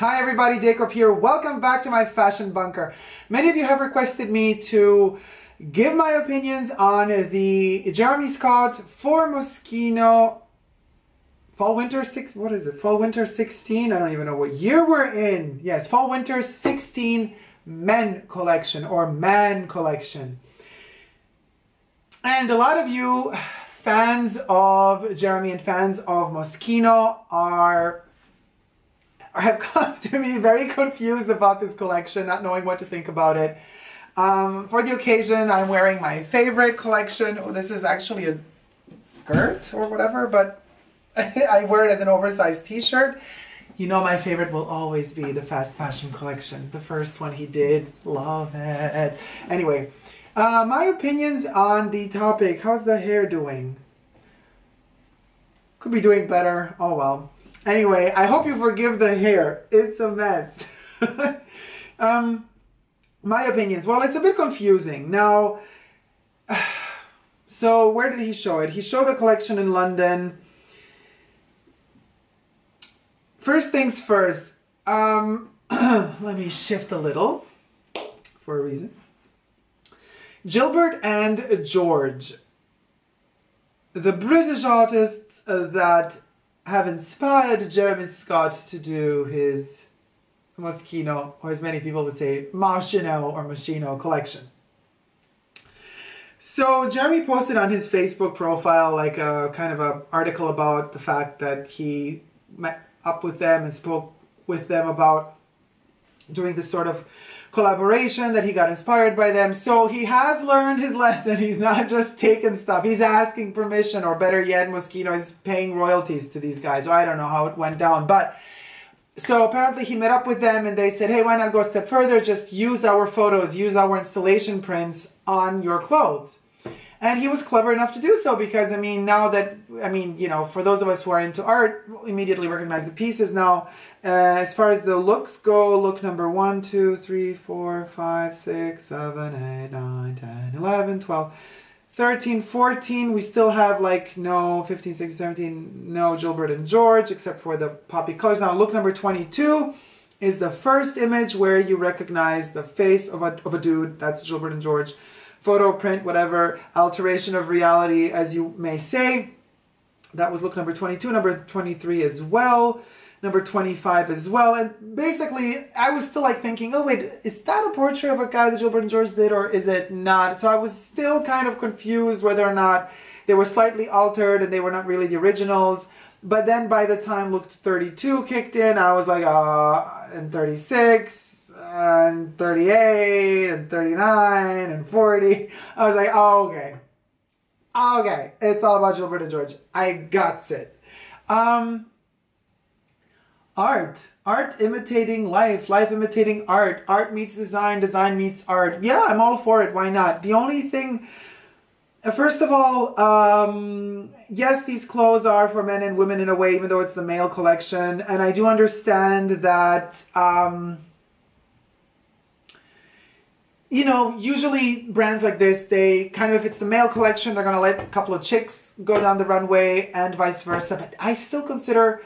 Hi everybody, Dacob here. Welcome back to my fashion bunker. Many of you have requested me to give my opinions on the Jeremy Scott for Moschino Fall-Winter 16? I don't even know what year we're in. Yes, Fall-Winter 16 Men Collection or Man Collection. And a lot of you fans of Jeremy and fans of Moschino have come to me very confused about this collection, not knowing what to think about it. For the occasion, I'm wearing my favorite collection. Oh, this is actually a skirt or whatever, but I wear it as an oversized t-shirt. You know my favorite will always be the fast fashion collection. The first one he did. Love it. Anyway, my opinions on the topic. How's the hair doing? Could be doing better. Oh well. Anyway, I hope you forgive the hair. It's a mess. My opinions. Well, it's a bit confusing. Now, so where did he show it? He showed the collection in London. First things first. Let me shift a little for a reason. Gilbert and George. The British artists that have inspired Jeremy Scott to do his Moschino, or as many people would say, Moschino collection. So Jeremy posted on his Facebook profile like a kind of an article about the fact that he met up with them and spoke with them about doing this sort of collaboration, that he got inspired by them. So he has learned his lesson. He's not just taking stuff. He's asking permission, or better yet, Moschino is paying royalties to these guys. Or I don't know how it went down. But so apparently he met up with them and they said, hey, why not go a step further? Just use our photos, use our installation prints on your clothes. And he was clever enough to do so because, I mean, now that, you know, for those of us who are into art, we'll immediately recognize the pieces. Now, as far as the looks go, look number 1, 2, 3, 4, 5, 6, 7, 8, 9, 10, 11, 12, 13, 14. We still have like no 15, 16, 17, no Gilbert and George, except for the poppy colors. Now, look number 22 is the first image where you recognize the face of a dude. That's Gilbert and George. Photo, print, whatever, alteration of reality, as you may say. That was look number 22, number 23 as well, number 25 as well. And basically, I was still like thinking, oh wait, is that a portrait of a guy that Gilbert and George did, or is it not? So I was still kind of confused whether or not they were slightly altered and they were not really the originals. But then by the time look 32 kicked in, I was like, and 36, and 38, and 39, and 40. I was like, oh, okay. Okay, it's all about Gilbert and George. I got it. Art imitating life, life imitating art. Art meets design, design meets art. Yeah, I'm all for it. Why not? The only thing, first of all, yes, these clothes are for men and women in a way, even though it's the male collection. And I do understand that, you know, usually brands like this, they kind of, if it's the male collection, they're going to let a couple of chicks go down the runway and vice versa. But I still consider,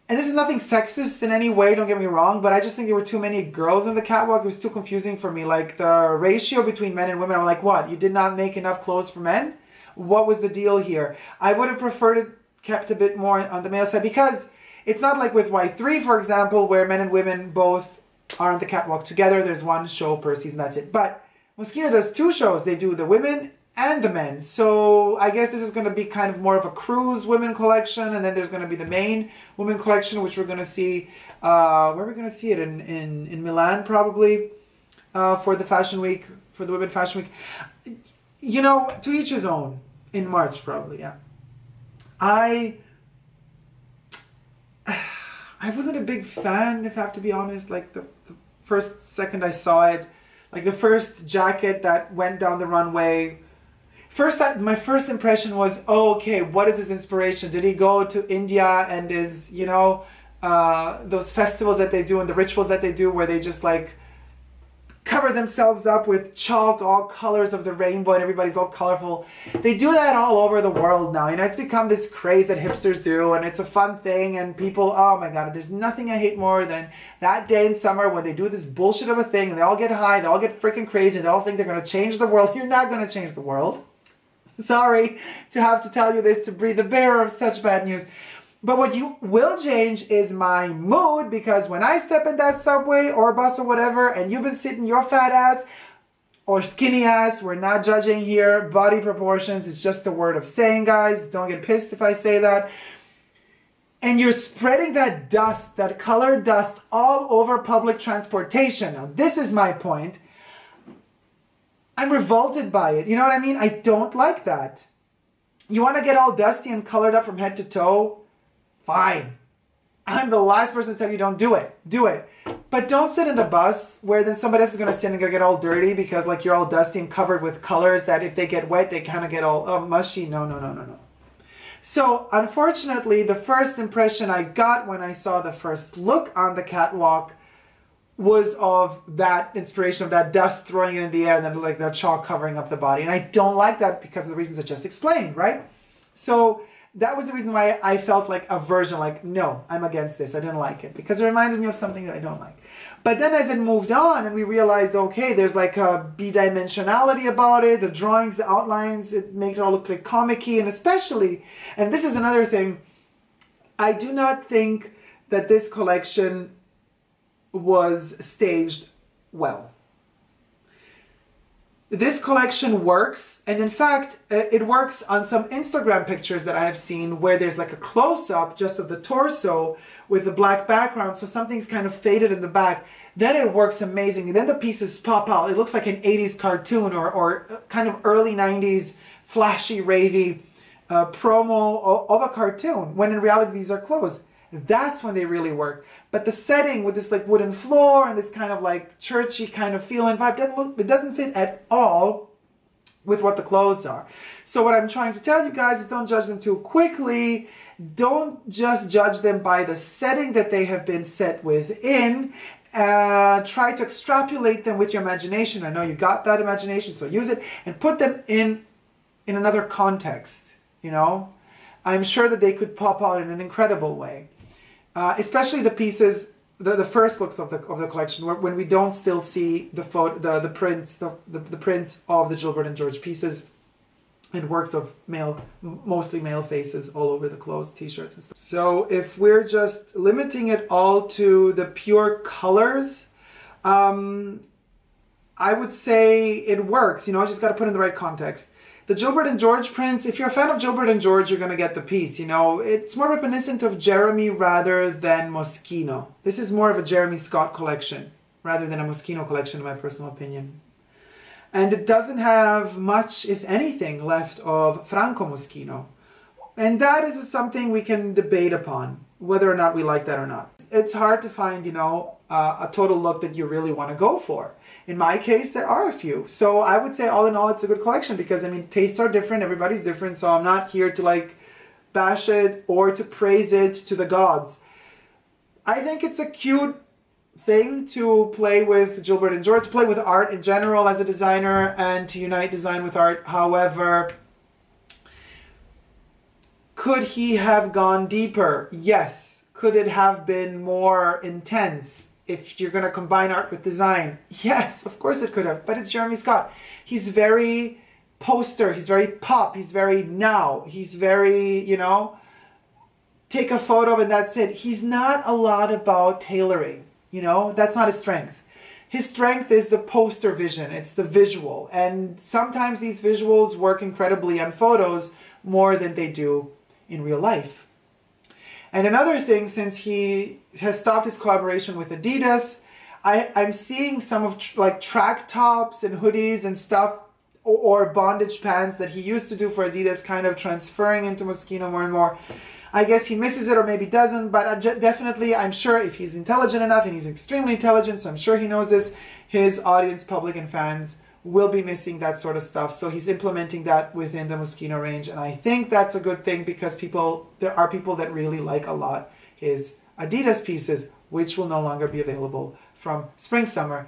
and this is nothing sexist in any way, don't get me wrong, but I just think there were too many girls in the catwalk. It was too confusing for me. Like the ratio between men and women, I'm like, what? You did not make enough clothes for men? What was the deal here? I would have preferred it kept a bit more on the male side, because it's not like with Y3, for example, where men and women both are on the catwalk together. There's one show per season, that's it. But Moschino does 2 shows. They do the women and the men. So I guess this is going to be kind of more of a cruise women collection, and then there's going to be the main women collection, which we're going to see, where are we going to see it? In Milan, probably, for the fashion week, for the women fashion week. You know, to each his own. In March, probably, yeah. I wasn't a big fan, if I have to be honest. Like the first second I saw it, like the first jacket that went down the runway, my first impression was, oh, okay, what is his inspiration? Did he go to India and is, you know, those festivals that they do and the rituals that they do where they just like cover themselves up with chalk, all colors of the rainbow, and everybody's all colorful. They do that all over the world now. You know, it's become this craze that hipsters do, and it's a fun thing, and people, oh my God, there's nothing I hate more than that day in summer when they do this bullshit of a thing, and they all get high, they all get freaking crazy, they all think they're going to change the world. You're not going to change the world. Sorry to have to tell you this, to be the bearer of such bad news. But what you will change is my mood, because when I step in that subway or bus or whatever, and you've been sitting your fat ass or skinny ass, we're not judging here, body proportions, it's just a word of saying, guys. Don't get pissed if I say that. And you're spreading that dust, that colored dust, all over public transportation. Now, this is my point. I'm revolted by it. You know what I mean? I don't like that. You want to get all dusty and colored up from head to toe? Fine. I'm the last person to tell you don't do it. Do it. But don't sit in the bus where then somebody else is going to sit and get all dirty because like you're all dusty and covered with colors that if they get wet, they kind of get all mushy. No, no, no, no, no. So unfortunately, the first impression I got when I saw the first look on the catwalk was of that inspiration of that dust throwing it in the air and then like that chalk covering up the body. And I don't like that because of the reasons I just explained, right? So that was the reason why I felt like aversion, like, no, I'm against this. I didn't like it because it reminded me of something that I don't like. But then as it moved on and we realized, okay, there's like a bidimensionality about it, the drawings, the outlines, it makes it all look like comic-y, and especially, and this is another thing, I do not think that this collection was staged well. This collection works, and in fact, it works on some Instagram pictures that I have seen where there's like a close-up just of the torso with the black background, so something's kind of faded in the back. Then it works amazingly. Then the pieces pop out. It looks like an 80s cartoon or kind of early 90s flashy, ravey promo of a cartoon, when in reality these are clothes. That's when they really work. But the setting with this like wooden floor and this kind of like churchy kind of feel and vibe, it doesn't fit at all with what the clothes are. So what I'm trying to tell you guys is don't judge them too quickly. Don't just judge them by the setting that they have been set within. Try to extrapolate them with your imagination. I know you got that imagination, so use it and put them in another context, you know. I'm sure that they could pop out in an incredible way. Especially the pieces, the first looks of the collection, when we don't still see the prints, the prints of the Gilbert and George pieces, and works of mostly male faces all over the clothes, t-shirts and stuff. So if we're just limiting it all to the pure colors, I would say it works. You know, I just got to put it in the right context. The Gilbert and George prints, if you're a fan of Gilbert and George, you're going to get the piece. You know, it's more reminiscent of Jeremy rather than Moschino. This is more of a Jeremy Scott collection rather than a Moschino collection, in my personal opinion. And it doesn't have much, if anything, left of Franco Moschino. And that is something we can debate upon, whether or not we like that or not. It's hard to find, you know, a total look that you really want to go for. In my case, there are a few. So I would say all in all, it's a good collection because, I mean, tastes are different. Everybody's different. So I'm not here to like bash it or to praise it to the gods. I think it's a cute thing to play with Gilbert and George, to play with art in general as a designer and to unite design with art. However, could he have gone deeper? Yes. Could it have been more intense? If you're going to combine art with design, yes, of course it could have, but it's Jeremy Scott. He's very poster, he's very pop, he's very now, he's very, you know, take a photo and that's it. He's not a lot about tailoring, you know, that's not his strength. His strength is the poster vision, it's the visual, and sometimes these visuals work incredibly on photos more than they do in real life. And another thing, since he has stopped his collaboration with Adidas, I'm seeing some of like track tops and hoodies and stuff, or bondage pants that he used to do for Adidas kind of transferring into Moschino more and more. I guess he misses it or maybe doesn't, but definitely I'm sure if he's intelligent enough, and he's extremely intelligent, so I'm sure he knows this, his audience, public and fans will be missing that sort of stuff. So he's implementing that within the Moschino range. And I think that's a good thing because there are people that really like a lot his Adidas pieces, which will no longer be available from Spring/Summer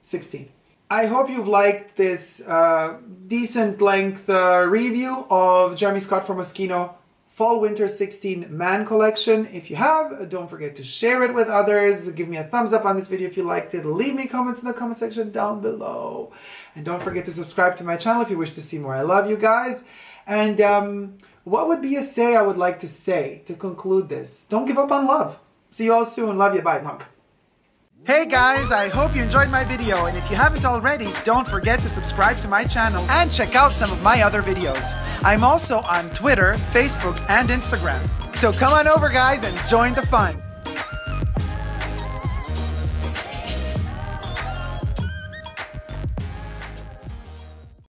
16. I hope you've liked this decent length review of Jeremy Scott from Moschino Fall Winter 16 Man Collection. If you have, don't forget to share it with others. Give me a thumbs up on this video if you liked it. Leave me comments in the comment section down below. And don't forget to subscribe to my channel if you wish to see more. I love you guys. And what would be a say I would like to say to conclude this? Don't give up on love. See you all soon. Love you. Bye. Mom. Hey guys, I hope you enjoyed my video, and if you haven't already, don't forget to subscribe to my channel and check out some of my other videos. I'm also on Twitter, Facebook, and Instagram. So come on over guys and join the fun.